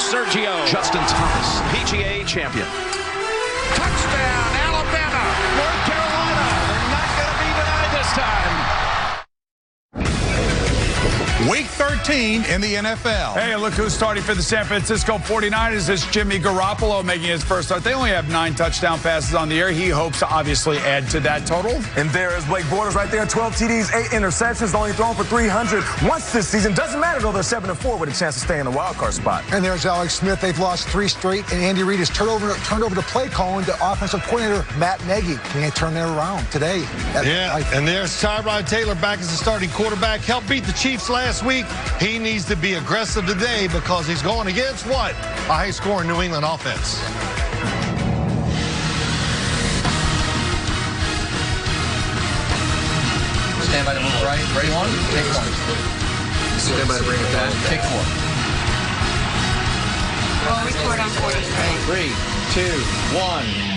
Sergio. Justin Thomas, PGA champion. Touchdown, Alabama. North Carolina. They're not going to be denied this time. Week 13 in the NFL. Hey, look who's starting for the San Francisco 49ers. It's Jimmy Garoppolo making his first start. They only have 9 touchdown passes on the year. He hopes to obviously add to that total. And there is Blake Bortles right there. 12 TDs, 8 interceptions, only thrown for 300 once this season. Doesn't matter, though. They're 7-4 with a chance to stay in the wild card spot. And there's Alex Smith. They've lost 3 straight, and Andy Reid has turned over the play calling to offensive coordinator Matt Nagy. Can they turn that around today? And there's Tyrod Taylor back as the starting quarterback. Helped beat the Chiefs last week. He needs to be aggressive today because he's going against what? A high-scoring New England offense. Stand by to move right. Ready, 1, take 1. Stand by to bring it back. Take 4. Roll record on 43. 3, 2, 1.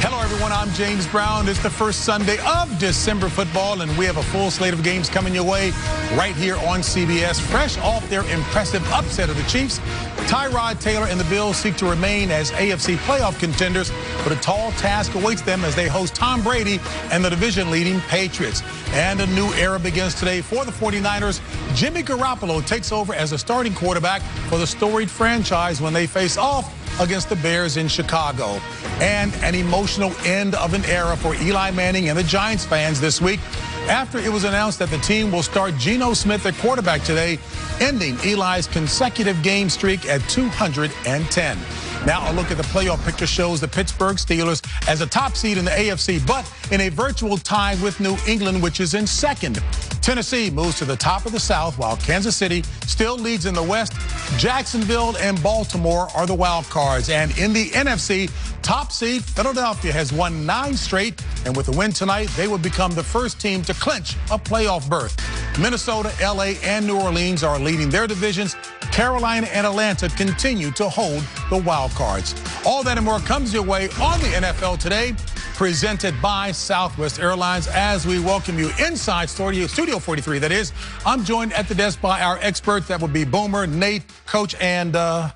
Hello, everyone. I'm James Brown. It's the first Sunday of December football, and we have a full slate of games coming your way right here on CBS. Fresh off their impressive upset of the Chiefs, Tyrod Taylor and the Bills seek to remain as AFC playoff contenders, but a tall task awaits them as they host Tom Brady and the division-leading Patriots. And a new era begins today for the 49ers. Jimmy Garoppolo takes over as a starting quarterback for the storied franchise when they face off against the Bears in Chicago. And an emotional end of an era for Eli Manning and the Giants fans this week after it was announced that the team will start Geno Smith at quarterback today, ending Eli's consecutive game streak at 210. Now a look at the playoff picture shows the Pittsburgh Steelers as a top seed in the AFC, but in a virtual tie with New England, which is in second. Tennessee moves to the top of the South, while Kansas City still leads in the West. Jacksonville and Baltimore are the wild cards. And in the NFC, top seed Philadelphia has won 9 straight, and with a win tonight, they would become the first team to clinch a playoff berth. Minnesota, LA, and New Orleans are leading their divisions. Carolina and Atlanta continue to hold the wild cards. All that and more comes your way on the NFL Today, presented by Southwest Airlines. As we welcome you inside Studio 43, that is, I'm joined at the desk by our experts. That would be Boomer, Nate, Coach, and are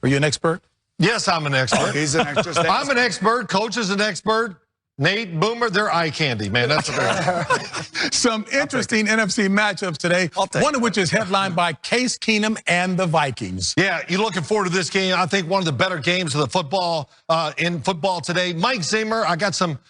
you an expert? Yes, I'm an expert. He's an expert. I'm an expert. Coach is an expert. Nate, Boomer, they're eye candy, man. That's what Some interesting NFC matchups today, one of which is headlined by Case Keenum and the Vikings. Yeah, you're looking forward to this game. I think one of the better games of the football in football today. Mike Zimmer, I got some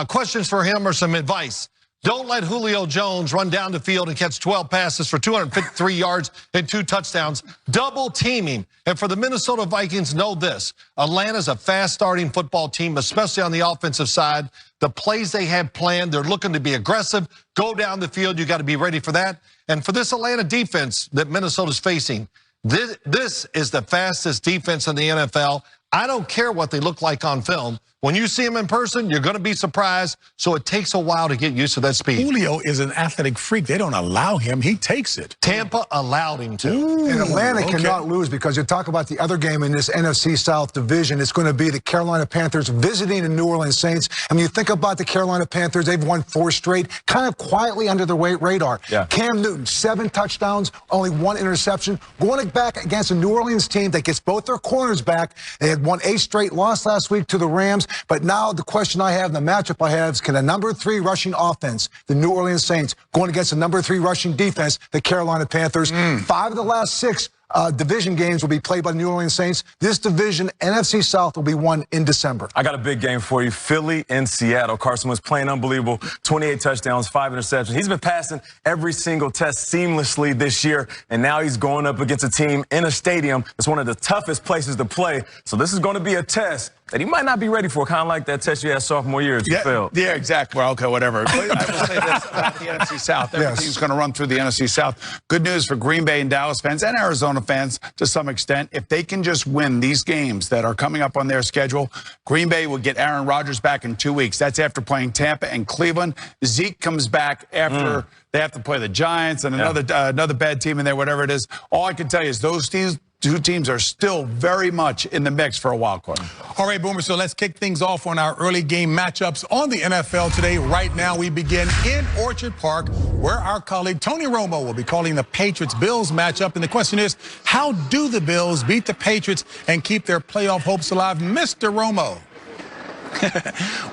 questions for him or some advice. Don't let Julio Jones run down the field and catch 12 passes for 253 yards and 2 touchdowns. Double teaming. And for the Minnesota Vikings, know this. Atlanta's a fast-starting football team, especially on the offensive side. The plays they have planned, they're looking to be aggressive. Go down the field. You got to be ready for that. And for this Atlanta defense that Minnesota's facing, this is the fastest defense in the NFL. I don't care what they look like on film. When you see him in person, you're going to be surprised, so it takes a while to get used to that speed. Julio is an athletic freak. They don't allow him. He takes it. Tampa allowed him to. And Atlanta cannot lose, because you talk about the other game in this NFC South division. It's going to be the Carolina Panthers visiting the New Orleans Saints. I mean, you think about the Carolina Panthers, they've won 4 straight, kind of quietly under the radar. Yeah. Cam Newton, 7 touchdowns, only 1 interception. Going back against a New Orleans team that gets both their corners back. They had won 8 straight, lost last week to the Rams. But now the question I have, the matchup I have, is can a number 3 rushing offense, the New Orleans Saints, going against a number 3 rushing defense, the Carolina Panthers? 5 of the last 6 division games will be played by the New Orleans Saints. This division, NFC South, will be won in December. I got a big game for you. Philly and Seattle. Carson was playing unbelievable. 28 touchdowns, 5 interceptions. He's been passing every single test seamlessly this year, and now he's going up against a team in a stadium that's one of the toughest places to play. So this is going to be a test that he might not be ready for, kind of like that test you had sophomore year that you failed. Yeah, exactly. Well, okay, whatever. I will say this about the NFC South. Everything's going to run through the NFC South. Good news for Green Bay and Dallas fans and Arizona fans to some extent. If they can just win these games that are coming up on their schedule, Green Bay will get Aaron Rodgers back in 2 weeks. That's after playing Tampa and Cleveland. Zeke comes back after they have to play the Giants and another bad team in there, whatever it is. All I can tell you is those teams two teams are still very much in the mix for a wild card. All right, Boomer, so let's kick things off on our early game matchups on the NFL today. Right now, we begin in Orchard Park, where our colleague Tony Romo will be calling the Patriots-Bills matchup. And the question is, how do the Bills beat the Patriots and keep their playoff hopes alive? Mr. Romo.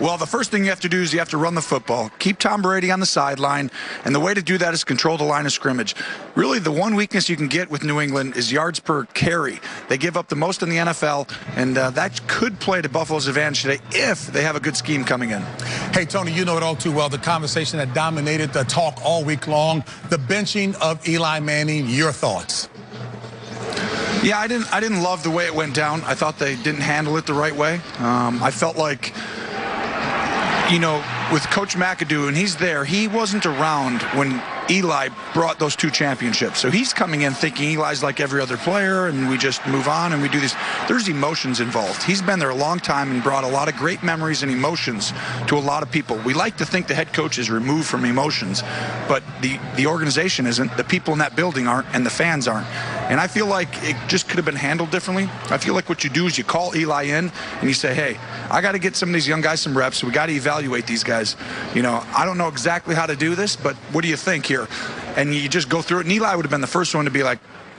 Well, the first thing you have to do is you have to run the football. Keep Tom Brady on the sideline, and the way to do that is control the line of scrimmage. Really, the one weakness you can get with New England is yards per carry. They give up the most in the NFL, and that could play to Buffalo's advantage today if they have a good scheme coming in. Hey, Tony, you know it all too well. The conversation that dominated the talk all week long, the benching of Eli Manning. Your thoughts? Yeah, I didn't love the way it went down. I thought they didn't handle it the right way. I felt like, you know, with Coach McAdoo, and he's there, he wasn't around when Eli brought those 2 championships. So he's coming in thinking Eli's like every other player, and we just move on and we do this. There's emotions involved. He's been there a long time and brought a lot of great memories and emotions to a lot of people. We like to think the head coach is removed from emotions, but the organization isn't, the people in that building aren't, and the fans aren't. And I feel like it just could have been handled differently. I feel like what you do is you call Eli in and you say, hey, I got to get some of these young guys some reps. We got to evaluate these guys. You know, I don't know exactly how to do this, but what do you think here? And you just go through it. And Eli would have been the first one to be like,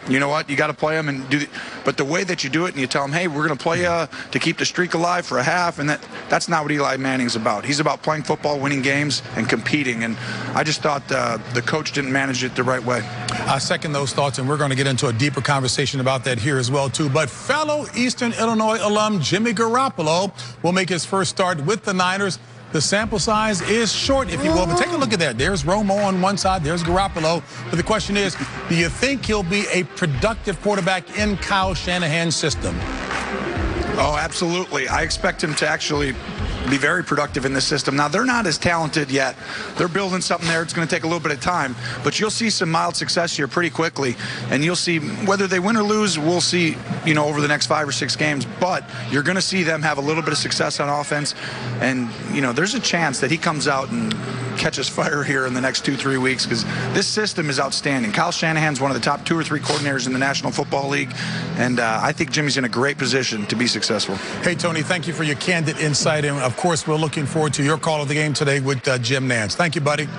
you know what, you got to play them and do. But the way that you do it, and you tell them, hey, we're going to play to keep the streak alive for a half, and that's not what Eli Manning's about. He's about playing football, winning games, and competing. And I just thought the coach didn't manage it the right way. I second those thoughts, and we're going to get into a deeper conversation about that here as well, too. But fellow Eastern Illinois alum Jimmy Garoppolo will make his first start with the Niners. The sample size is short, if you will, but take a look at that. There's Romo on one side, there's Garoppolo. But the question is, do you think he'll be a productive quarterback in Kyle Shanahan's system? Oh, absolutely. I expect him to actually be very productive in this system. Now, they're not as talented yet. They're building something there. It's going to take a little bit of time, but you'll see some mild success here pretty quickly, and you'll see whether they win or lose, we'll see, you know, over the next 5 or 6 games, but you're going to see them have a little bit of success on offense, and, you know, there's a chance that he comes out and catches fire here in the next 2-3 weeks, because this system is outstanding. Kyle Shanahan's one of the top 2 or 3 coordinators in the National Football League, and I think Jimmy's in a great position to be successful. Hey, Tony, thank you for your candid insight, and of course, we're looking forward to your call of the game today with Jim Nantz. Thank you, buddy.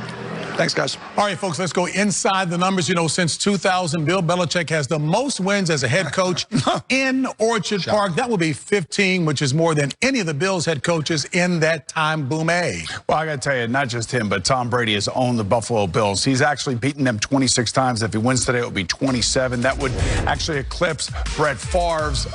Thanks, guys. All right, folks, let's go inside the numbers. You know, since 2000, Bill Belichick has the most wins as a head coach in Orchard Park. That will be 15, which is more than any of the Bills head coaches in that time. Boom, A. Well, I got to tell you, not just him, but Tom Brady has owned the Buffalo Bills. He's actually beaten them 26 times. If he wins today, it will be 27. That would actually eclipse Brett Favre's,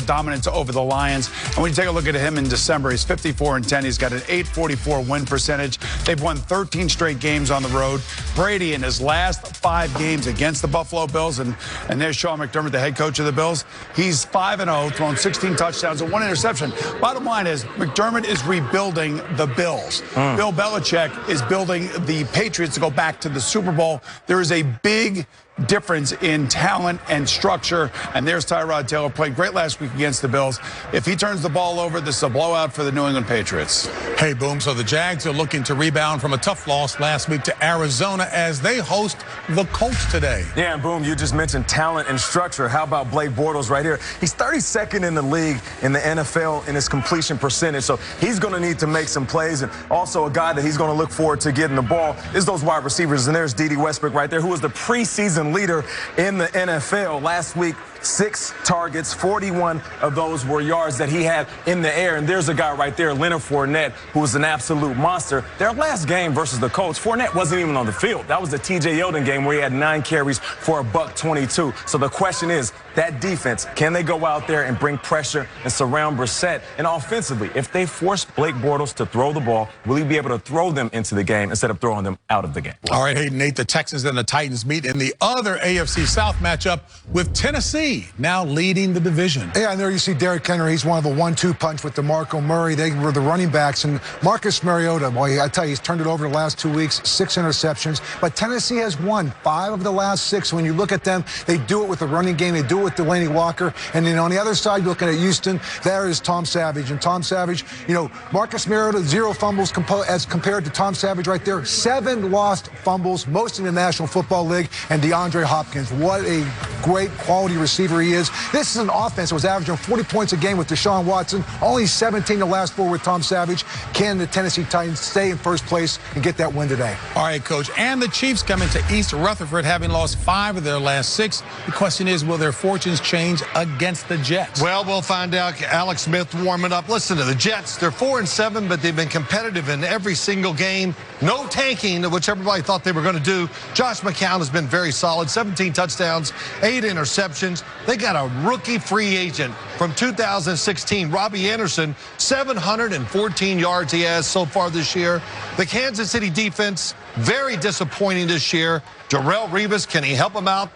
dominance over the Lions. And when you take a look at him in December, he's 54-10. He's got an .844 win percentage. They've won 13 straight games on the road. Brady in his last 5 games against the Buffalo Bills, and there's Sean McDermott, the head coach of the Bills. He's 5-0, thrown 16 touchdowns and 1 interception. Bottom line is McDermott is rebuilding the Bills. Bill Belichick is building the Patriots to go back to the Super Bowl. There is a big difference in talent and structure, and there's Tyrod Taylor, played great last week against the Bills. If he turns the ball over, this is a blowout for the New England Patriots. Hey, Boom, so the Jags are looking to rebound from a tough loss last week to Arizona as they host the Colts today. Yeah, and Boom, you just mentioned talent and structure. How about Blake Bortles right here? He's 32nd in the league in the NFL in his completion percentage, so he's going to need to make some plays, and also a guy that he's going to look forward to getting the ball is those wide receivers, and there's Dede Westbrook right there, who was the preseason leader in the NFL last week. 6 targets, 41 of those were yards that he had in the air. And there's a guy right there, Leonard Fournette, who was an absolute monster. Their last game versus the Colts, Fournette wasn't even on the field. That was the T.J. Yeldon game where he had 9 carries for $122. So the question is, that defense, can they go out there and bring pressure and surround Brissett? And offensively, if they force Blake Bortles to throw the ball, will he be able to throw them into the game instead of throwing them out of the game? All right, hey, Nate, the Texans and the Titans meet in the other AFC South matchup with Tennessee now leading the division. Yeah, and there you see Derrick Henry. He's one of the 1-2 punch with DeMarco Murray. They were the running backs. And Marcus Mariota, boy, I tell you, he's turned it over the last 2 weeks, 6 interceptions. But Tennessee has won 5 of the last 6. When you look at them, they do it with the running game. They do it with Delaney Walker. And then on the other side, looking at Houston, there is Tom Savage. And Tom Savage, you know, Marcus Mariota, 0 fumbles as compared to Tom Savage right there. 7 lost fumbles, most in the National Football League. And DeAndre Hopkins, what a great quality receiver he is. This is an offense that was averaging 40 points a game with Deshaun Watson, only 17 the last 4 with Tom Savage. Can the Tennessee Titans stay in first place and get that win today? All right, Coach. And the Chiefs come into East Rutherford having lost 5 of their last 6. The question is, will their fortunes change against the Jets? Well, we'll find out. Alex Smith warming up. Listen to the Jets. They're 4-7, but they've been competitive in every single game. No tanking, which everybody thought they were going to do. Josh McCown has been very solid. 17 touchdowns, 8 interceptions. They got a rookie free agent from 2016, Robbie Anderson, 714 yards he has so far this year. The Kansas City defense, very disappointing this year. Jarrell Revis, can he help him out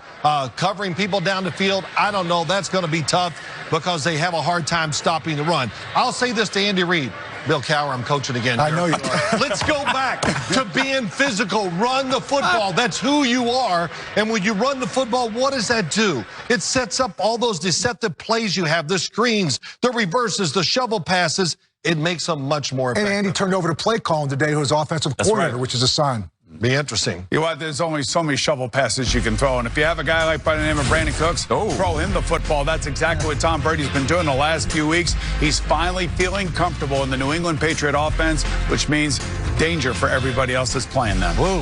covering people down the field? I don't know. That's going to be tough because they have a hard time stopping the run. I'll say this to Andy Reid. Bill Cowher, I'm coaching again. I know you are. Let's go back to being physical. Run the football. That's who you are. And when you run the football, what does that do? It sets up all those deceptive plays you have, the screens, the reverses, the shovel passes. It makes them much more effective. And Andy turned over to play calling today to his offensive coordinator, which is a sign. Be interesting. You know what? There's only so many shovel passes you can throw. And if you have a guy like by the name of Brandon Cooks, throw him the football. That's exactly what Tom Brady's been doing the last few weeks. He's finally feeling comfortable in the New England Patriot offense, which means danger for everybody else that's playing them. Whoa,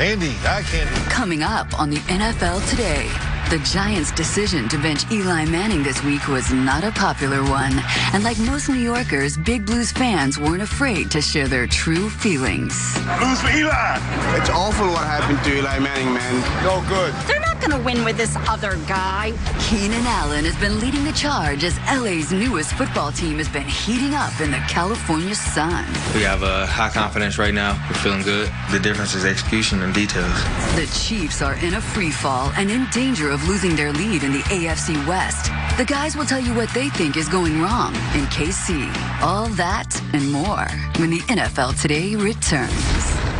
Andy, I can't. Coming up on the NFL Today. The Giants' decision to bench Eli Manning this week was not a popular one. And like most New Yorkers, Big Blues fans weren't afraid to share their true feelings. Blues for Eli. It's awful what happened to Eli Manning, man. No good. They're not going to win with this other guy. Keenan Allen has been leading the charge as LA's newest football team has been heating up in the California sun. We have high confidence right now. We're feeling good. The difference is execution and details. The Chiefs are in a free fall and in danger of losing their lead in the AFC West. The guys will tell you what they think is going wrong in KC. All that and more when the NFL Today returns.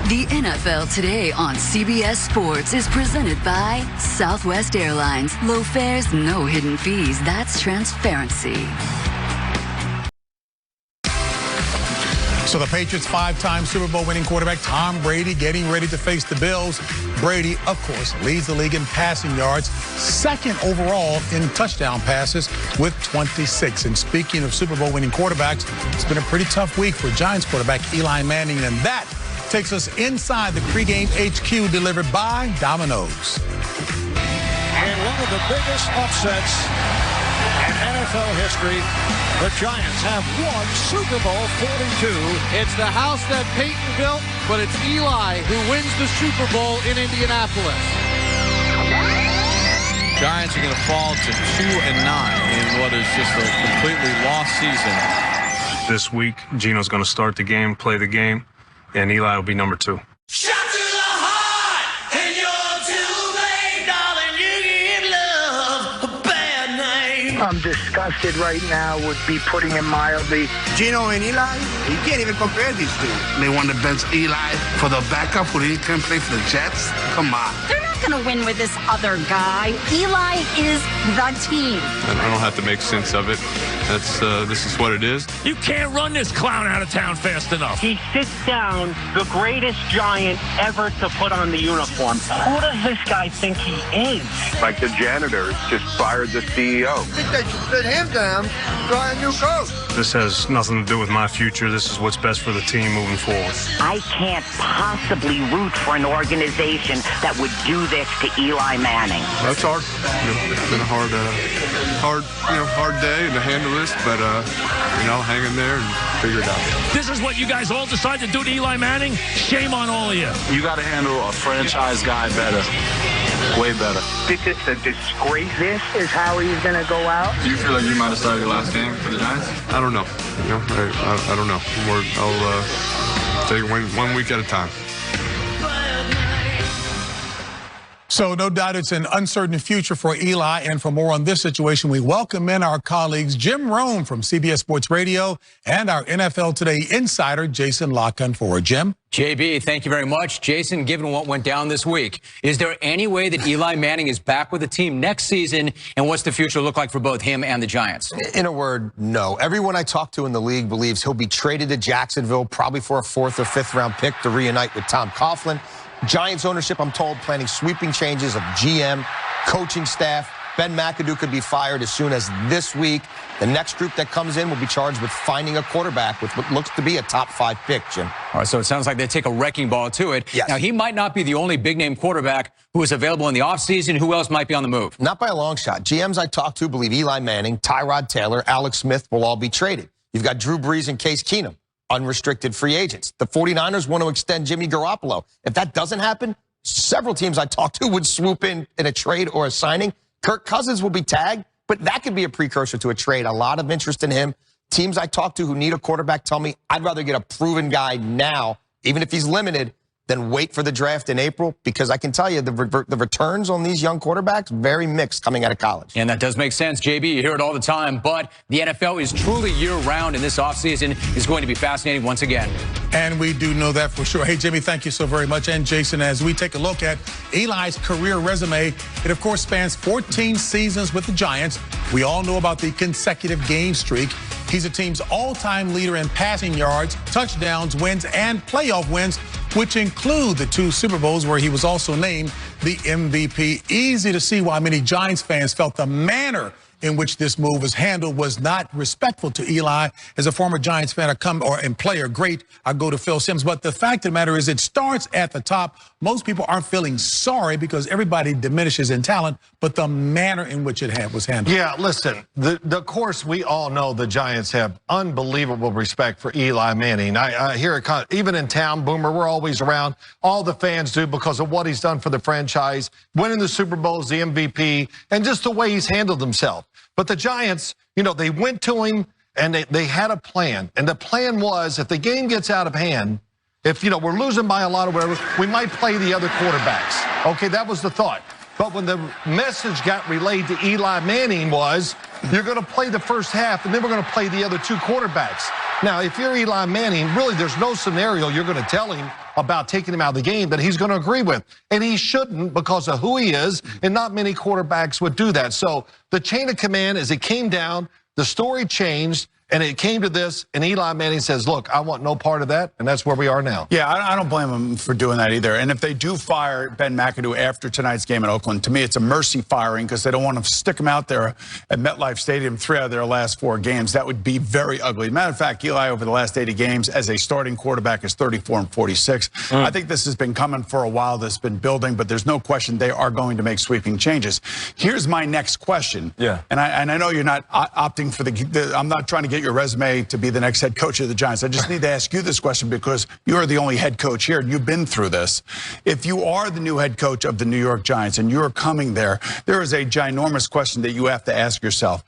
The NFL Today on CBS Sports is presented by Southwest Airlines. Low fares, no hidden fees. That's transparency. So the Patriots' 5-time Super Bowl winning quarterback Tom Brady getting ready to face the Bills. Brady, of course, leads the league in passing yards, second overall in touchdown passes with 26. And speaking of Super Bowl winning quarterbacks, it's been a pretty tough week for Giants quarterback Eli Manning, and that takes us inside the pregame HQ delivered by Domino's. And one of the biggest upsets in NFL history, the Giants have won Super Bowl 42. It's the house that Peyton built, but it's Eli who wins the Super Bowl in Indianapolis. Giants are going to fall to 2-9 in what is just a completely lost season. This week, Geno's going to start the game, play the game, and Eli will be number 2. I'm disgusted right now would be putting it mildly. Geno and Eli, you can't even compare these two. They want to bench Eli for the backup when he can play for the Jets. Come on. They're not going to win with this other guy. Eli is the team. I don't have to make sense of it. This is what it is. You can't run this clown out of town fast enough. He sits down the greatest Giant ever to put on the uniform. Who does this guy think he is? Like the janitors just fired the CEO. I think they should sit him down, try a new coach. This has nothing to do with my future. This is what's best for the team moving forward. I can't possibly root for an organization that would do this to Eli Manning. That's hard. It's been a hard day to handle this, but hang in there and figure it out. This is what you guys all decide to do to Eli Manning? Shame on all of you. You got to handle a franchise guy better. Way better. This is a disgrace. This is how he's going to go out. Do you feel like you might have started your last game for the Giants? I don't know. I don't know. I'll take it one week at a time. So no doubt it's an uncertain future for Eli. And for more on this situation, we welcome in our colleagues Jim Rome from CBS Sports Radio and our NFL Today insider, Jason La Canfora. Jim? JB, thank you very much. Jason, given what went down this week, is there any way that Eli Manning is back with the team next season? And what's the future look like for both him and the Giants? In a word, no. Everyone I talked to in the league believes he'll be traded to Jacksonville, probably for a 4th or 5th round pick to reunite with Tom Coughlin. Giants ownership, I'm told, planning sweeping changes of GM, coaching staff. Ben McAdoo could be fired as soon as this week. The next group that comes in will be charged with finding a quarterback with what looks to be a top 5 pick, Jim. All right, so it sounds like they take a wrecking ball to it. Yes. Now, he might not be the only big-name quarterback who is available in the offseason. Who else might be on the move? Not by a long shot. GMs I talked to believe Eli Manning, Tyrod Taylor, Alex Smith will all be traded. You've got Drew Brees and Case Keenum, unrestricted free agents. The 49ers want to extend Jimmy Garoppolo. If that doesn't happen, several teams I talked to would swoop in a trade or a signing. Kirk Cousins will be tagged, but that could be a precursor to a trade. A lot of interest in him. Teams I talk to who need a quarterback tell me I'd rather get a proven guy now, even if he's limited, than wait for the draft in April, because I can tell you the returns on these young quarterbacks, very mixed coming out of college. And that does make sense, JB. You hear it all the time, but the NFL is truly year-round, and this offseason is going to be fascinating once again. And we do know that for sure. Hey, Jimmy, thank you so very much. And Jason, as we take a look at Eli's career resume, it, of course, spans 14 seasons with the Giants. We all know about the consecutive game streak. He's the team's all-time leader in passing yards, touchdowns, wins, and playoff wins, which include the 2 Super Bowls where he was also named the MVP. Easy to see why many Giants fans felt the manner in which this move was handled was not respectful to Eli. As a former Giants fan, and player, great, I go to Phil Simms. But the fact of the matter is it starts at the top. Most people aren't feeling sorry because everybody diminishes in talent, but the manner in which it was handled. Yeah, listen, of course, we all know the Giants have unbelievable respect for Eli Manning. I hear it even in town, Boomer, we're always around. All the fans do because of what he's done for the franchise, winning the Super Bowls, the MVP, and just the way he's handled himself. But the Giants, they went to him and they had a plan. And the plan was if the game gets out of hand, if, we're losing by a lot or whatever, we might play the other quarterbacks. Okay, that was the thought. But when the message got relayed to Eli Manning was, you're going to play the first half and then we're going to play the other 2 quarterbacks. Now, if you're Eli Manning, really there's no scenario you're going to tell him about taking him out of the game that he's going to agree with. And he shouldn't because of who he is, and not many quarterbacks would do that. So the chain of command, as it came down, the story changed, and it came to this, and Eli Manning says, look, I want no part of that, and that's where we are now. Yeah, I don't blame him for doing that either. And if they do fire Ben McAdoo after tonight's game in Oakland, to me it's a mercy firing because they don't want to stick him out there at MetLife Stadium 3 out of their last 4 games. That would be very ugly. Matter of fact, Eli over the last 80 games as a starting quarterback is 34-46. I think this has been coming for a while. This has been building, but there's no question they are going to make sweeping changes. Here's my next question. Yeah. And I know you're not opting for I'm not trying to get your resume to be the next head coach of the Giants. I just need to ask you this question because you're the only head coach here and you've been through this. If you are the new head coach of the New York Giants and you're coming there is a ginormous question that you have to ask yourself.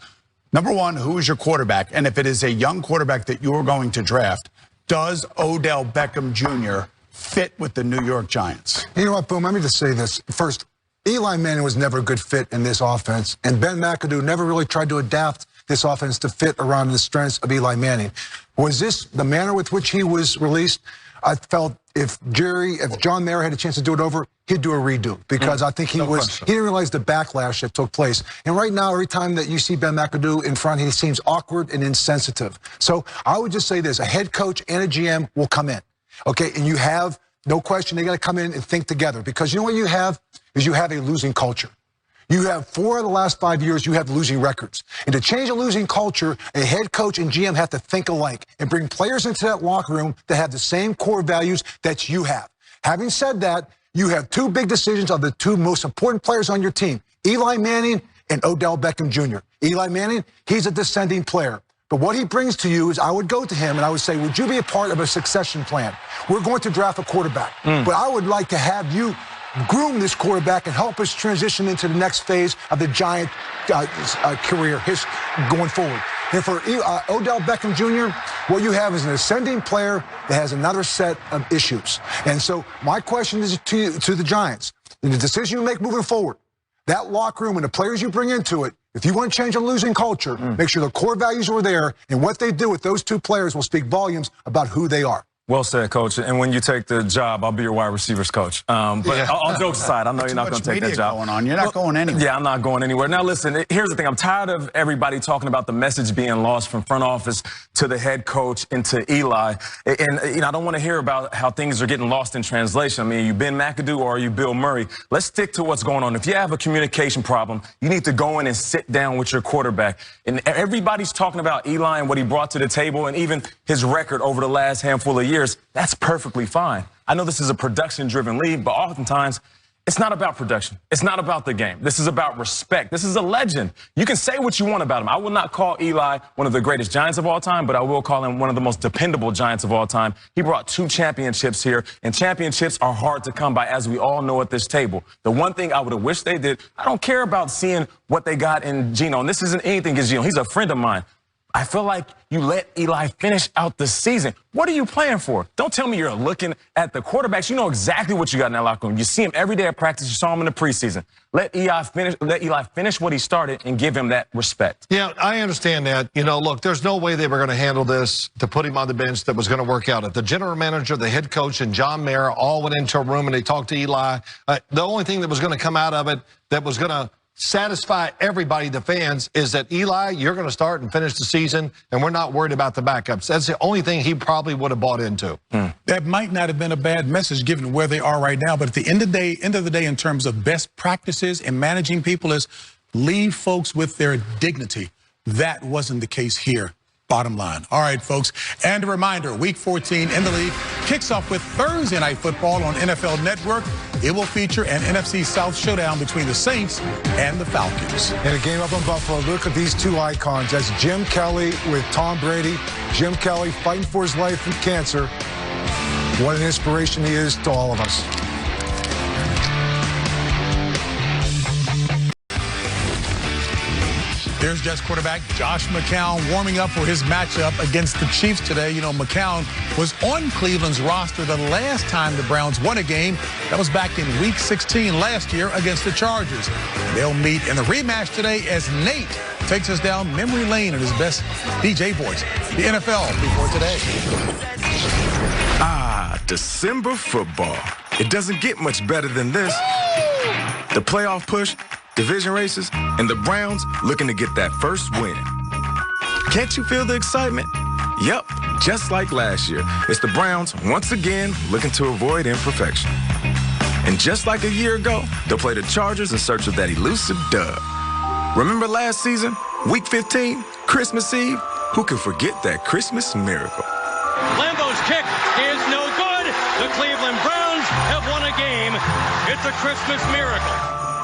Number one, who is your quarterback? And if it is a young quarterback that you're going to draft, does Odell Beckham Jr. fit with the New York Giants? You know what, Boom, let me just say this. First, Eli Manning was never a good fit in this offense, and Ben McAdoo never really tried to adapt this offense to fit around the strengths of Eli Manning. Was this the manner with which he was released? I felt if John Mara had a chance to do it over, he'd do a redo because I think he didn't realize the backlash that took place. And right now, every time that you see Ben McAdoo in front, he seems awkward and insensitive. So I would just say this, a head coach and a GM will come in, okay? And you have, no question, they got to come in and think together because you know what you have is you have a losing culture. You have 4 of the last 5 years, you have losing records. And to change a losing culture, a head coach and GM have to think alike and bring players into that locker room that have the same core values that you have. Having said that, you have 2 big decisions of the 2 most important players on your team, Eli Manning and Odell Beckham Jr. Eli Manning, he's a descending player. But what he brings to you is I would go to him and I would say, would you be a part of a succession plan? We're going to draft a quarterback, but I would like to have you groom this quarterback and help us transition into the next phase of the Giant career going forward. And for Odell Beckham Jr., what you have is an ascending player that has another set of issues. And so my question is to the Giants. In the decision you make moving forward, that locker room and the players you bring into it, if you want to change a losing culture, make sure the core values are there, and what they do with those 2 players will speak volumes about who they are. Well said, Coach. And when you take the job, I'll be your wide receivers coach. But all jokes aside, I know you're not going to take that job. Going on. You're not going anywhere. Yeah, I'm not going anywhere. Now, listen, here's the thing. I'm tired of everybody talking about the message being lost from front office to the head coach and to Eli. And I don't want to hear about how things are getting lost in translation. I mean, are you Ben McAdoo or are you Bill Murray? Let's stick to what's going on. If you have a communication problem, you need to go in and sit down with your quarterback. And everybody's talking about Eli and what he brought to the table and even his record over the last handful of years. That's perfectly fine. I know this is a production-driven league, but oftentimes it's not about production. It's not about the game. This is about respect. This is a legend. You can say what you want about him. I will not call Eli one of the greatest Giants of all time, but I will call him one of the most dependable Giants of all time. He brought 2 championships here, and championships are hard to come by, as we all know at this table. The one thing I would have wished they did, I don't care about seeing what they got in Geno, and this isn't anything against Geno. He's a friend of mine. I feel like you let Eli finish out the season. What are you playing for? Don't tell me you're looking at the quarterbacks. You know exactly what you got in that locker room. You see him every day at practice. You saw him in the preseason. Let Eli finish what he started and give him that respect. Yeah, I understand that. You know, look, there's no way they were going to handle this to put him on the bench that was going to work out. If the general manager, the head coach, and John Mara all went into a room and they talked to Eli, the only thing that was going to come out of it that was going to satisfy everybody, the fans, is that Eli, you're going to start and finish the season, and we're not worried about the backups. That's the only thing he probably would have bought into. That might not have been a bad message given where they are right now, but at the end of the day, in terms of best practices and managing people, is leave folks with their dignity. That wasn't the case here. Bottom line. All right, folks. And a reminder, Week 14 in the league kicks off with Thursday Night Football on NFL Network. It will feature an NFC South showdown between the Saints and the Falcons. In a game up in Buffalo, look at these 2 icons. That's Jim Kelly with Tom Brady. Jim Kelly fighting for his life with cancer. What an inspiration he is to all of us. There's Jets quarterback Josh McCown warming up for his matchup against the Chiefs today. You know, McCown was on Cleveland's roster the last time the Browns won a game. That was back in Week 16 last year against the Chargers. They'll meet in the rematch today as Nate takes us down memory lane in his best DJ voice. The NFL before today. December football. It doesn't get much better than this. The playoff push, division races, and the Browns looking to get that first win. Can't you feel the excitement? Yep, just like last year, it's the Browns once again looking to avoid imperfection. And just like a year ago, they'll play the Chargers in search of that elusive dub. Remember last season, Week 15, Christmas Eve? Who can forget that Christmas miracle? Lambeau's kick is no good. The Cleveland Browns have won a game. It's a Christmas miracle.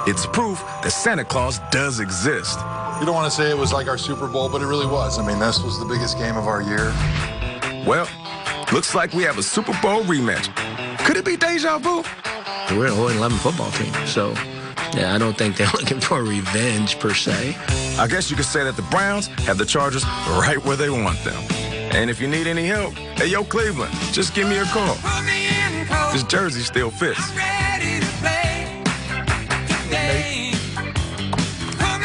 It's proof that Santa Claus does exist. You don't want to say it was like our Super Bowl, but it really was. I mean, this was the biggest game of our year. Well, looks like we have a Super Bowl rematch. Could it be deja vu? We're an 0-11 football team, so yeah, I don't think they're looking for revenge per se. I guess you could say that the Browns have the Chargers right where they want them. And if you need any help, hey, yo, Cleveland, just give me a call. This jersey still fits.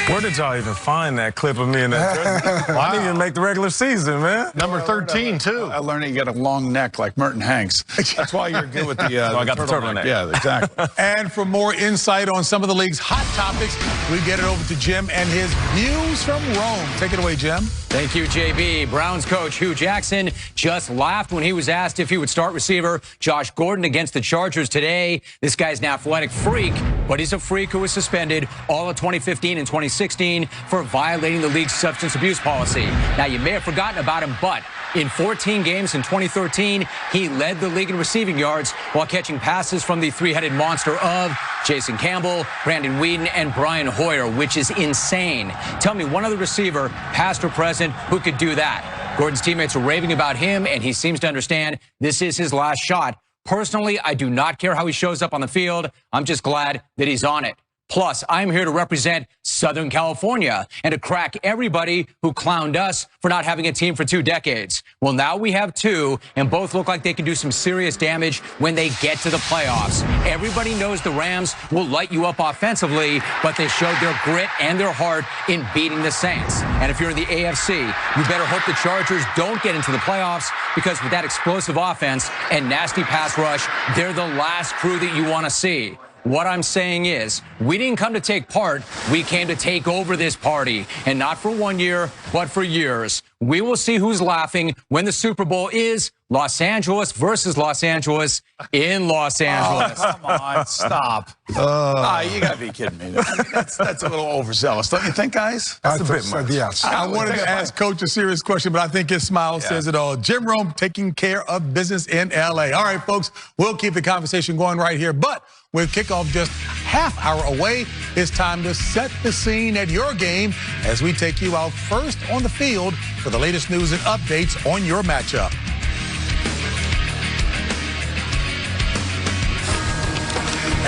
Where did y'all even find that clip of me in that jersey? Wow. I didn't even make the regular season, man. Number 13, too. I learned you got a long neck like Merton Hanks. That's why you're good with the I got the turtleneck. Yeah, exactly. And for more insight on some of the league's hot topics, we get it over to Jim and his views from Rome. Take it away, Jim. Thank you, JB. Browns coach Hugh Jackson just laughed when he was asked if he would start receiver Josh Gordon against the Chargers today. This guy's an athletic freak, but he's a freak who was suspended all of 2015 and 2016 for violating the league's substance abuse policy. Now, you may have forgotten about him, but in 14 games in 2013, he led the league in receiving yards while catching passes from the three-headed monster of Jason Campbell, Brandon Whedon, and Brian Hoyer, which is insane. Tell me one other receiver, past or present, who could do that. Gordon's teammates are raving about him, and he seems to understand this is his last shot. Personally, I do not care how he shows up on the field. I'm just glad that he's on it. Plus, I'm here to represent Southern California and to crack everybody who clowned us for not having a team for 2 decades. Well, now we have 2, and both look like they can do some serious damage when they get to the playoffs. Everybody knows the Rams will light you up offensively, but they showed their grit and their heart in beating the Saints. And if you're in the AFC, you better hope the Chargers don't get into the playoffs, because with that explosive offense and nasty pass rush, they're the last crew that you want to see. What I'm saying is, we didn't come to take part, we came to take over this party. And not for 1 year, but for years. We will see who's laughing when the Super Bowl is Los Angeles versus Los Angeles in Los Angeles. Oh, come on, stop. You got to be kidding me. I mean, that's a little overzealous, don't you think, guys? That's a bit much. Yes. I wanted to ask Coach a serious question, but I think his smile says it all. Jim Rome taking care of business in L.A. All right, folks, we'll keep the conversation going right here, but with kickoff just half hour away, it's time to set the scene at your game as we take you out first on the field for the latest news and updates on your matchup.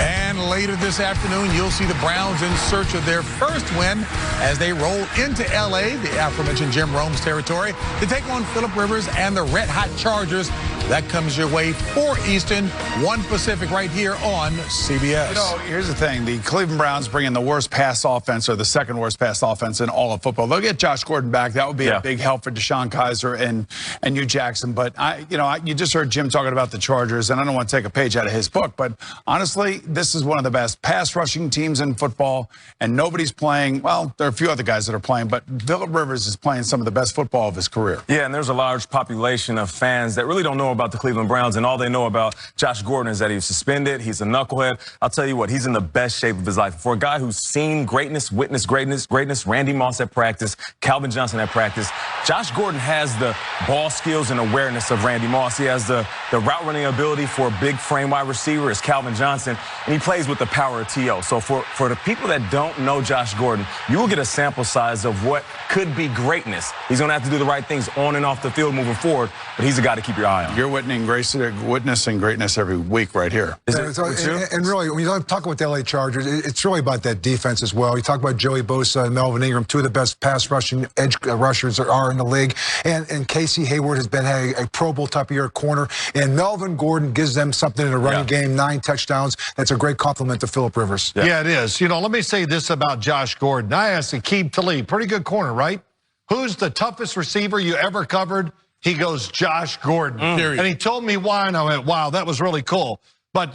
And later this afternoon, you'll see the Browns in search of their first win as they roll into L.A., the aforementioned Jim Rome's territory, to take on Phillip Rivers and the Red Hot Chargers. That comes your way 4 Eastern, 1 Pacific right here on CBS. You know, here's the thing. The Cleveland Browns bring in the worst pass offense, or the second worst pass offense in all of football. They'll get Josh Gordon back. That would be a big help for Deshaun Kaiser and Hugh Jackson. But, you just heard Jim talking about the Chargers, and I don't want to take a page out of his book, but honestly, this is one of the best pass rushing teams in football, and nobody's playing. Well, there are a few other guys that are playing, but Phillip Rivers is playing some of the best football of his career. Yeah, and there's a large population of fans that really don't know about the Cleveland Browns, and all they know about Josh Gordon is that he was suspended, he's a knucklehead. I'll tell you what, he's in the best shape of his life. For a guy who's seen greatness, witnessed greatness, Randy Moss at practice, Calvin Johnson at practice, Josh Gordon has the ball skills and awareness of Randy Moss. He has the route running ability for a big frame wide receiver as Calvin Johnson, and he plays with the power of T.O. So for the people that don't know Josh Gordon, you will get a sample size of what could be greatness. He's going to have to do the right things on and off the field moving forward, but he's a guy to keep your eye on. You're witnessing greatness every week right here. And really, when you talk about the L.A. Chargers, it's really about that defense as well. You talk about Joey Bosa and Melvin Ingram, 2 of the best pass rushing edge rushers there are in the league. And Casey Hayward has been a Pro Bowl type of year corner. And Melvin Gordon gives them something in a running game, 9 touchdowns. That's a great compliment to Phillip Rivers. Yeah, it is. Let me say this about Josh Gordon. I asked Aqib Talib, pretty good corner, right? Who's the toughest receiver you ever covered? He goes, Josh Gordon. And he told me why, and I went, wow, that was really cool. But,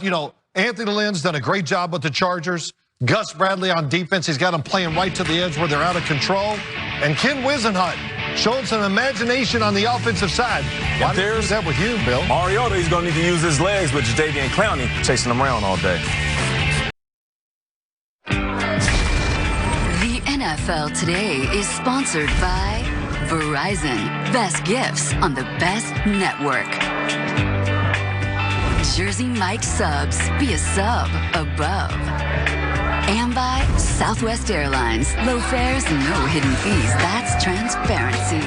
Anthony Lynn's done a great job with the Chargers. Gus Bradley on defense, he's got them playing right to the edge where they're out of control. And Ken Wisenhunt showing some imagination on the offensive side. Why did he do that with you, Bill? Mariota, he's going to need to use his legs with Jadeveon Clowney chasing him around all day. The NFL Today is sponsored by Verizon. Best gifts on the best network. Jersey Mike subs. Be a sub above. And by Southwest Airlines. Low fares, no hidden fees. That's transparency.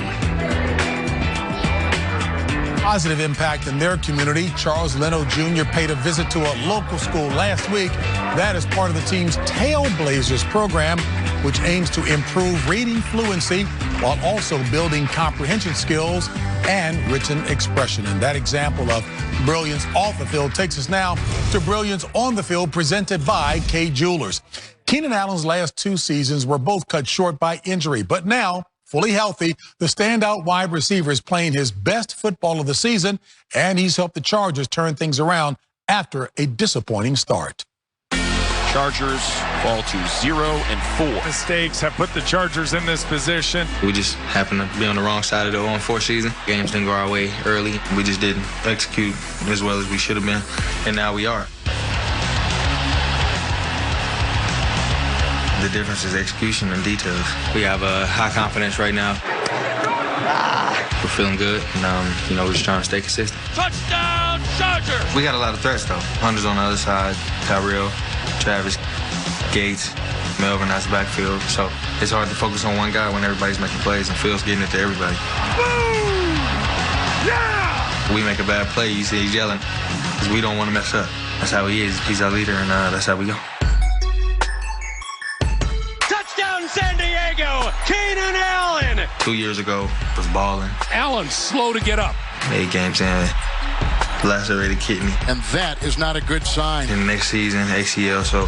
Positive impact in their community. Charles Leno Jr. paid a visit to a local school last week. That is part of the team's Tailblazers program, which aims to improve reading fluency while also building comprehension skills and written expression. And that example of brilliance off the field takes us now to brilliance on the field, presented by Kay Jewelers. Keenan Allen's last 2 seasons were both cut short by injury, but now, fully healthy, the standout wide receiver is playing his best football of the season, and he's helped the Chargers turn things around after a disappointing start. Chargers fall to 0-4. Mistakes have put the Chargers in this position. We just happened to be on the wrong side of the 0-4 season. Games didn't go our way early. We just didn't execute as well as we should have been, and now we are. The difference is execution and details. We have high confidence right now. We're feeling good, and we're just trying to stay consistent. Touchdown, Chargers! We got a lot of threats, though. Hunter's on the other side, Tyrell, Travis, Gates, Melvin out the backfield. So it's hard to focus on one guy when everybody's making plays and Phil's getting it to everybody. Boom! Yeah! We make a bad play, you see he's yelling, because we don't want to mess up. That's how he is. He's our leader, and that's how we go. Keenan Allen. 2 years ago, was balling. Allen slow to get up. 8 games in, lacerated kidney. And that is not a good sign. And next season, ACL, so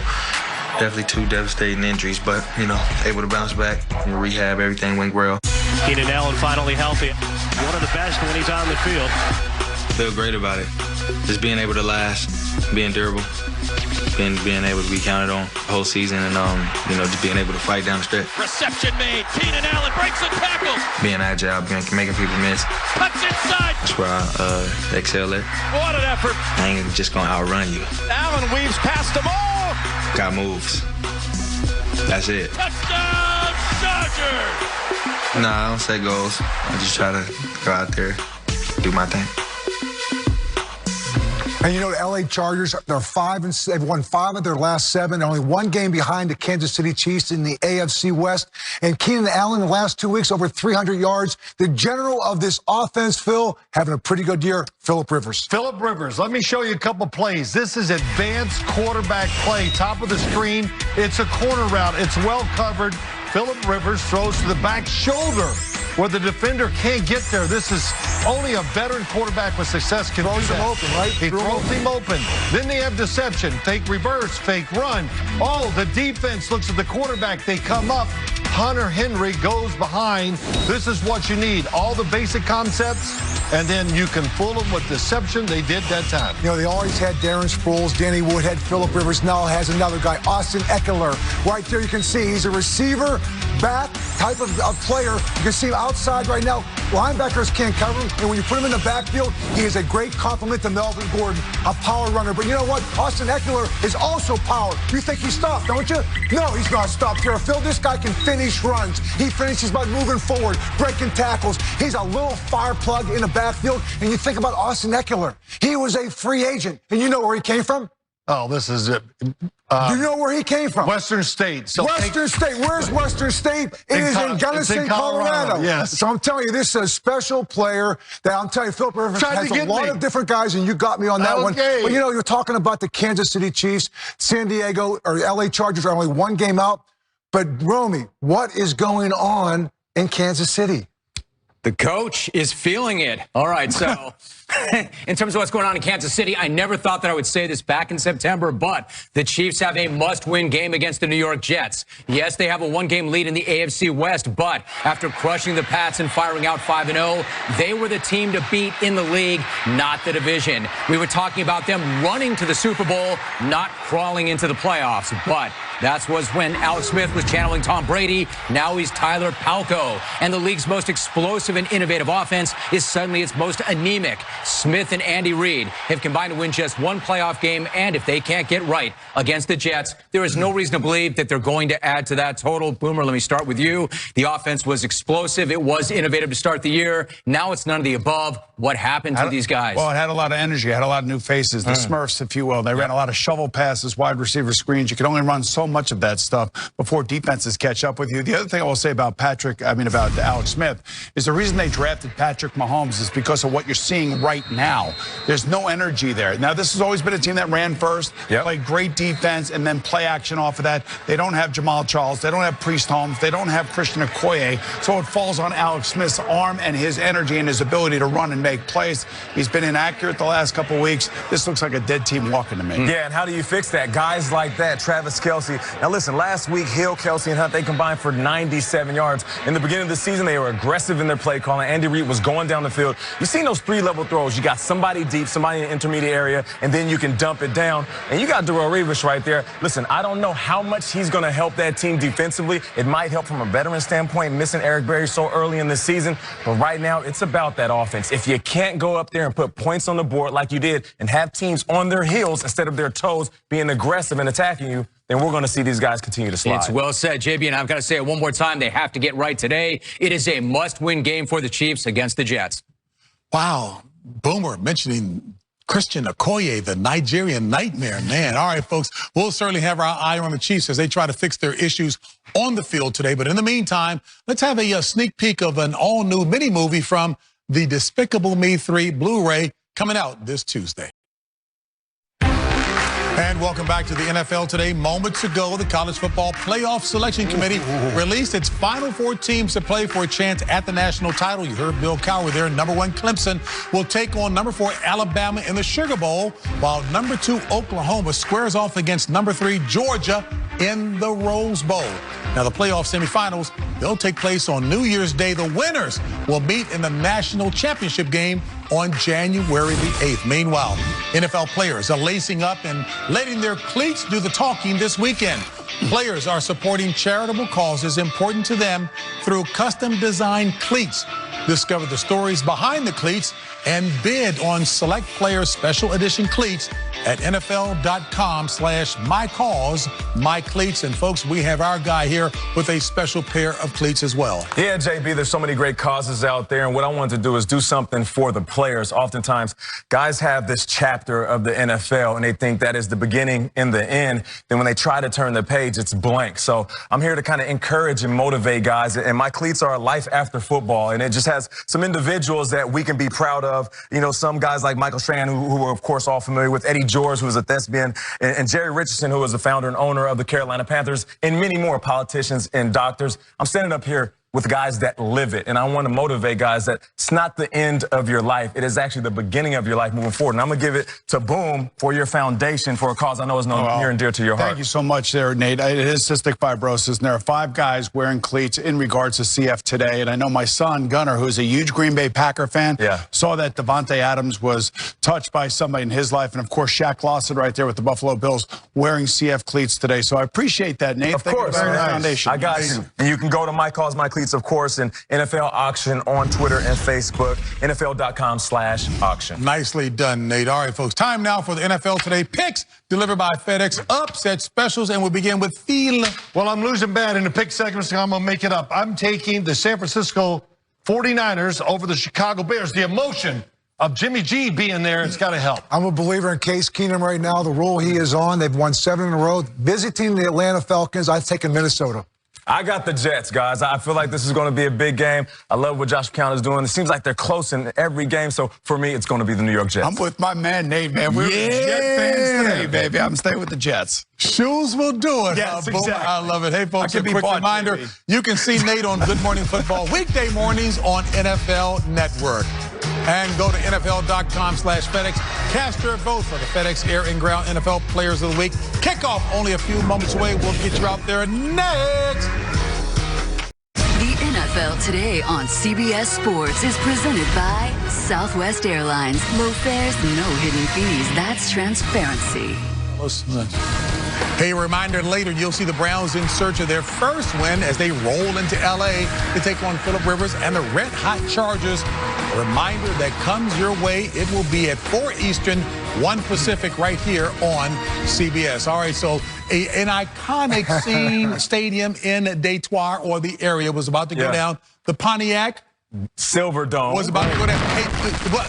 definitely 2 devastating injuries, but, you know, able to bounce back and rehab, everything went well. Keenan Allen finally healthy. One of the best when he's on the field. Feel great about it. Just being able to last, being durable, being able to be counted on the whole season, and you know, just being able to fight down the stretch. Reception made. Keenan Allen breaks a tackle. Being agile, making people miss. Cuts inside. That's where I excel at. What an effort. I ain't just gonna outrun you. Allen weaves past them all. Got moves. That's it. Touchdown, Chargers. Nah, I don't set goals. I just try to go out there, do my thing. And you know, the LA Chargers, they've won 5 of their last 7. Only 1 game behind the Kansas City Chiefs in the AFC West. And Keenan Allen, the last 2 weeks, over 300 yards. The general of this offense, Phil, having a pretty good year, Phillip Rivers. Phillip Rivers, let me show you a couple plays. This is advanced quarterback play. Top of the screen, it's a corner route. It's well covered. Phillip Rivers throws to the back shoulder where the defender can't get there. This is only a veteran quarterback with success can do that. Throws him open, right? He throws him open. Then they have deception. Fake reverse, fake run. Oh, the defense looks at the quarterback. They come up. Hunter Henry goes behind. This is what you need. All the basic concepts, and then you can fool them with deception. They did that time. You know, they always had Darren Sproles, Danny Woodhead, Phillip Rivers. Now has another guy, Austin Eckler. Right there you can see he's a receiver, back type of player. You can see him outside right now. Linebackers can't cover him, and when you put him in the backfield, he is a great compliment to Melvin Gordon, a power runner. But you know what? Austin Eckler is also power. You think he stopped, don't you? No, he's not stopped here. Phil, this guy can finish runs. He finishes by moving forward, breaking tackles. He's a little fire plug in the backfield. And you think about Austin Eckler. He was a free agent. And you know where he came from? Oh, this is it. You know where he came from? Western State. So Western State. Where's Western State? It is in Gunnison, Colorado. Yes. So I'm telling you, this is a special player that I'm telling you, Phillip Rivers has a lot of different guys, and you got me on that one. But you know, you're talking about the Kansas City Chiefs, San Diego, or LA Chargers are only 1 game out. But Romy, what is going on in Kansas City? The coach is feeling it. All right, so in terms of what's going on in Kansas City, I never thought that I would say this back in September, but the Chiefs have a must-win game against the New York Jets. Yes, they have a 1-game lead in the AFC West, but after crushing the Pats and firing out 5-0, they were the team to beat in the league, not the division. We were talking about them running to the Super Bowl, not crawling into the playoffs, but that was when Alex Smith was channeling Tom Brady. Now he's Tyler Palko. And the league's most explosive and innovative offense is suddenly its most anemic. Smith and Andy Reid have combined to win just 1 playoff game, and if they can't get right against the Jets, there is no reason to believe that they're going to add to that total. Boomer, let me start with you. The offense was explosive. It was innovative to start the year. Now it's none of the above. What happened to these guys? Well, it had a lot of energy. It had a lot of new faces, the Smurfs, if you will. They ran a lot of shovel passes, wide receiver screens. You can only run so much of that stuff before defenses catch up with you. The other thing I will say about about Alex Smith is the reason they drafted Patrick Mahomes is because of what you're seeing right now. There's no energy there. Now, this has always been a team that ran first, played great defense, and then play action off of that. They don't have Jamal Charles. They don't have Priest Holmes. They don't have Christian Okoye. So it falls on Alex Smith's arm and his energy and his ability to run and make plays. He's been inaccurate the last couple of weeks. This looks like a dead team walking to me. Yeah, and how do you fix that? Guys like that, Travis Kelce. Now, listen, last week, Hill, Kelce, and Hunt, they combined for 97 yards. In the beginning of the season, they were aggressive in their play calling. Andy Reid was going down the field. You've seen those 3-level throws. You got somebody deep, somebody in the intermediate area, and then you can dump it down. And you got Darrelle Revis right there. Listen, I don't know how much he's going to help that team defensively. It might help from a veteran standpoint, missing Eric Berry so early in the season. But right now, it's about that offense. If you can't go up there and put points on the board like you did and have teams on their heels instead of their toes being aggressive and attacking you, then we're going to see these guys continue to slide. It's well said, JB, and I'm going to say it one more time. They have to get right today. It is a must-win game for the Chiefs against the Jets. Wow. Boomer mentioning Christian Okoye, the Nigerian nightmare. Man, all right, folks, we'll certainly have our eye on the Chiefs as they try to fix their issues on the field today. But in the meantime, let's have a sneak peek of an all-new mini-movie from the Despicable Me 3 Blu-ray coming out this Tuesday. And welcome back to the NFL Today. Moments ago, the College Football Playoff Selection Committee released its final 4 teams to play for a chance at the national title. You heard Bill Cowher there. Number 1, Clemson, will take on number 4, Alabama in the Sugar Bowl, while number 2, Oklahoma, squares off against number 3, Georgia, in the Rose Bowl. Now, the playoff semifinals, they'll take place on New Year's Day. The winners will meet in the national championship game on January the 8th. Meanwhile, NFL players are lacing up and letting their cleats do the talking this weekend. Players are supporting charitable causes important to them through custom-designed cleats. Discover the stories behind the cleats and bid on select players' special edition cleats at NFL.com/mycause.mycleats. And folks, we have our guy here with a special pair of cleats as well. Yeah, JB, there's so many great causes out there. And what I wanted to do is do something for the players. Oftentimes, guys have this chapter of the NFL and they think that is the beginning and the end. Then when they try to turn the page, it's blank. So I'm here to kind of encourage and motivate guys. And my cleats are life after football. And it just has some individuals that we can be proud of. You know, some guys like Michael Strahan, who we're, of course, all familiar with, Eddie George, who was a thespian, and Jerry Richardson, who was the founder and owner of the Carolina Panthers, and many more politicians and doctors. I'm standing up here with guys that live it, and I want to motivate guys that it's not the end of your life. It is actually the beginning of your life moving forward. And I'm going to give it to Boom for your foundation for a cause I know is near and dear to your heart. Thank you so much there, Nate. It is cystic fibrosis, and there are 5 guys wearing cleats in regards to CF today. And I know my son, Gunnar, who's a huge Green Bay Packer fan, saw that Devontae Adams was touched by somebody in his life. And, of course, Shaq Lawson right there with the Buffalo Bills wearing CF cleats today. So I appreciate that, Nate. Of course. Very nice. Foundation. I got you. And you can go to My Cause, My Cleats, of course, and NFL auction on Twitter and Facebook, NFL.com/auction. Nicely done, Nate. All right, folks, time now for the NFL Today picks delivered by FedEx Upset Specials, and we'll begin with Phil. Well, I'm losing bad in the pick segment, so I'm going to make it up. I'm taking the San Francisco 49ers over the Chicago Bears. The emotion of Jimmy G being there, it's got to help. I'm a believer in Case Keenum right now, the role he is on. They've won 7 in a row. Visiting the Atlanta Falcons, I've taken Minnesota. I got the Jets, guys. I feel like this is going to be a big game. I love what Josh McCown is doing. It seems like they're close in every game. So, for me, it's going to be the New York Jets. I'm with my man, Nate, man. We're Jet fans today, baby. I'm staying with the Jets. Shoes will do it. Yes, exactly. I love it. Hey, folks, a quick reminder. You can see Nate on Good Morning Football weekday mornings on NFL Network. And go to NFL.com/FedEx. Cast your vote for the FedEx Air and Ground NFL Players of the Week. Kickoff only a few moments away. We'll get you out there next. The NFL Today on CBS Sports is presented by Southwest Airlines. Low fares, no hidden fees. That's transparency. Hey, a reminder, later you'll see the Browns in search of their first win as they roll into L.A. to take on Phillip Rivers and the Red Hot Chargers. A reminder that comes your way. It will be at 4 Eastern, 1 Pacific right here on CBS. All right, so an iconic scene stadium in Detroit or the area was about to go down. The Pontiac Silverdome was about to go down. Hey, what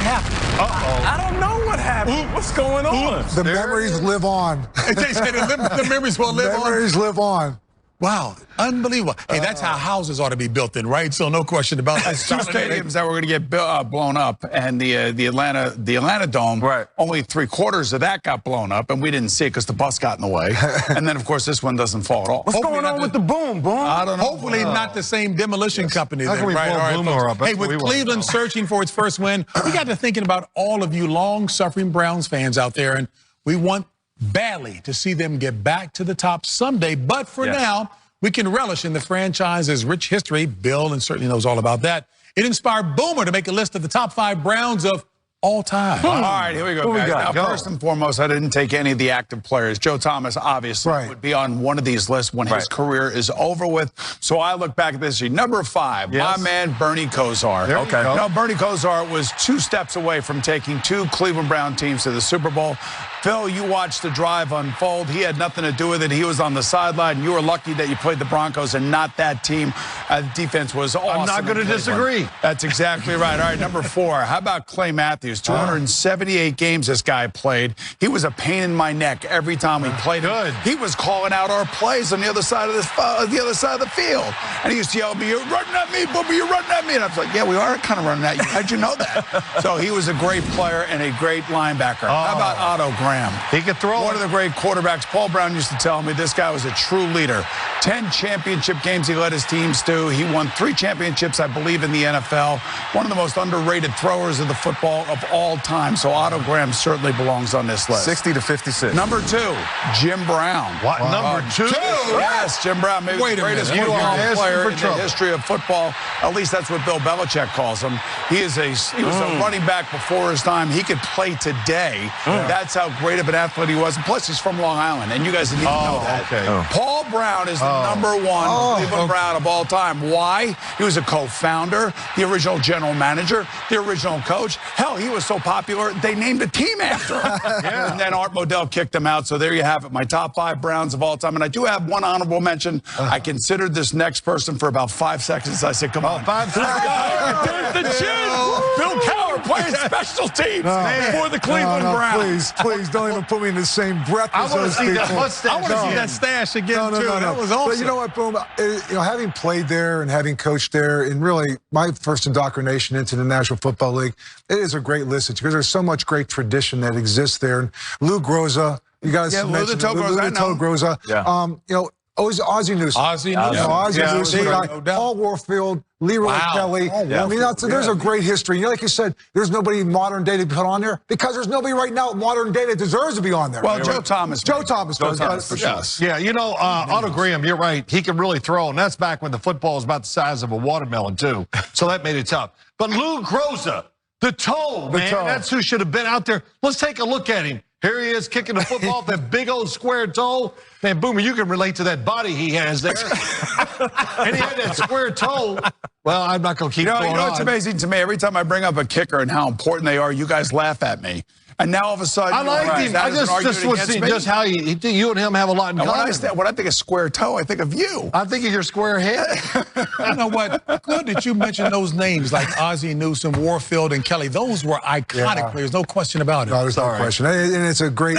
happened? I don't know what happened. What's going on? The memories live on. They said the memories will live on. Memories live on. Wow, unbelievable. Hey, that's how houses ought to be built in, right? So no question about that. There's 2 stadiums that were going to get blown up, and the Atlanta Dome, only 3/4 of that got blown up, and we didn't see it because the bus got in the way. And then, of course, this one doesn't fall at all. What's going on with the Boom? I don't know. Hopefully not the same demolition company. Then, right? All right, hey, with Cleveland searching for its first win, we got to thinking about all of you long-suffering Browns fans out there, and we want badly to see them get back to the top someday. But for now, we can relish in the franchise's rich history. Bill and certainly knows all about that. It inspired Boomer to make a list of the top 5 Browns of all time. All right, here we go, guys. Now, first and foremost, I didn't take any of the active players. Joe Thomas, obviously, would be on one of these lists when his career is over with. So I look back at this year. Number 5, my man, Bernie Kosar. No, Bernie Kosar was 2 steps away from taking 2 Cleveland Brown teams to the Super Bowl. Phil, you watched the drive unfold. He had nothing to do with it. He was on the sideline. You were lucky that you played the Broncos and not that team. The defense was awesome. I'm not going to disagree. That's exactly right. All right, number 4. How about Clay Matthews? 278 games this guy played. He was a pain in my neck every time we played him. He was calling out our plays on the other side of the field. And he used to yell at me, "You're running at me, Boomer, you're running at me." And I was like, yeah, we are kind of running at you. How'd you know that? So he was a great player and a great linebacker. How about Otto Graham? Graham. He could throw. One of the great quarterbacks. Paul Brown used to tell me this guy was a true leader. 10 championship games he led his teams to. He won 3 championships, I believe, in the NFL. One of the most underrated throwers of the football of all time. So Otto Graham certainly belongs on this list. 60 to 56. Number 2, Jim Brown. What? Number 2? Yes, Jim Brown, maybe the greatest football player in the history of football. At least that's what Bill Belichick calls him. He was a running back before his time. He could play today. That's how great of an athlete he was. And plus, he's from Long Island, and you guys didn't even know that. Okay. Paul Brown is the number 1 Cleveland Brown of all time. Why? He was a co-founder, the original general manager, the original coach. Hell, he was so popular, they named a team after him. And then Art Modell kicked him out. So there you have it, my top 5 Browns of all time. And I do have one honorable mention. I considered this next person for about 5 seconds. I said, come on. 5 seconds. There's the chin. Bill Cowher playing special teams for the Cleveland Browns. Please, don't even put me in the same breath as those people. I want to see that stash again, too. That was awesome. But you know what, Boom? Having played there and having coached there, and really my first indoctrination into the National Football League, it is a great list because there's so much great tradition that exists there. And Lou Groza, you guys mentioned Lou the Toe Groza. Yeah. Ozzie Newsome. Ozzie Newsome. Paul Warfield, Leroy Kelly. I mean, there's a great history. Like you said, there's nobody modern day to put on there because there's nobody right now modern day that deserves to be on there. Well, Joe Thomas. Joe Thomas does. For sure. Yeah, Otto Graham, you're right. He can really throw, and that's back when the football was about the size of a watermelon, too. So that made it tough. But Lou Groza, the toe, that's who should have been out there. Let's take a look at him. Here he is kicking the football with that big old square toe. Man, Boomer, you can relate to that body he has there. And he had that square toe. Well, I'm not going to keep going on. You know what's amazing to me? Every time I bring up a kicker and how important they are, you guys laugh at me. And now all of a sudden, I like him. I just was seeing just how you and him have a lot in common. When I think of square toe, I think of you. I think of your square head. You know what? Good that you mentioned those names like Ozzie Newsome, Warfield, and Kelly. Those were iconic players. No question about it. No, there's no question. And it's a great.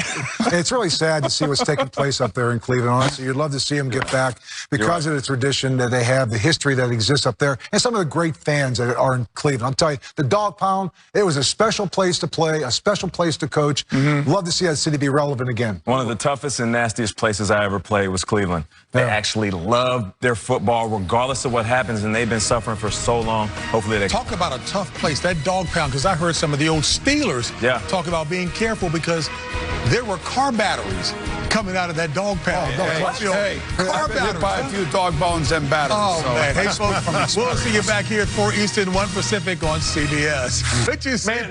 It's really sad to see what's taking place up there in Cleveland. Honestly, you'd love to see them get back because of the tradition that they have, the history that exists up there, and some of the great fans that are in Cleveland. I'm telling you, the Dog Pound. It was a special place to play, a special place to coach. Love to see that city be relevant again. One of the toughest and nastiest places I ever played was Cleveland. They actually love their football regardless of what happens, and they've been suffering for so long. Hopefully they talk about a tough place, that Dog Pound, because I heard some of the old Steelers talk about being careful because there were car batteries coming out of that Dog Pound. Car batteries. By a few dog bones and batteries. Oh, man. Hey, folks, we'll see you back here at 4 Eastern, 1 Pacific on CBS. Man,